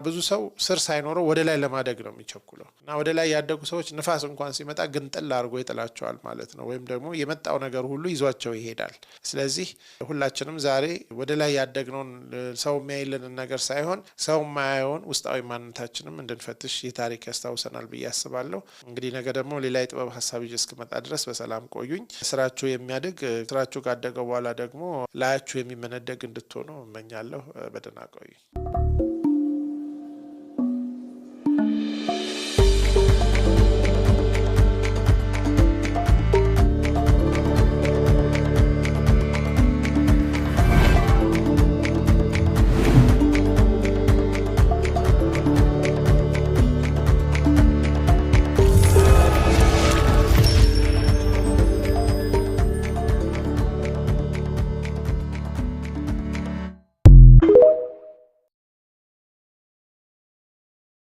ብዙ ሰው ስር ሳይኖረው ወደ ላይ ለማደግ ነው የሚቸኩለው እና ወደ ላይ ያደጉ ሰዎች ንፋስ እንኳን ሲመጣ ግንጥል አድርጎ ይጥላቸዋል ማለት ነው። ወይም ደግሞ የመጣው ነገር ሁሉ ይዟቸው ይሄዳል። ስለዚህ ሁላችንም ዛሬ ወደ ላይ ያደግነውን ሰው የሚያይልንን ነገር ሳይሆን ሰው የማያየውን ውስጣዊ ማንነታችንም እንድንፈትሽ ይህ ታሪክ ያስታውሰናል ብዬ አስባለሁ። እንግዲህ ነገ ደግሞ ሌላ የጥበብ ሀሳብ ይዤ እስክመጣ ድረስ በሰላም ቆዩኝ። ስራችሁ የሚያድግ ስራችሁ ካደገ በኋላ ደግሞ ላያችሁ የሚመነደግ እንድትሆኑ እመኛለሁ። በደህና ቆዩኝ።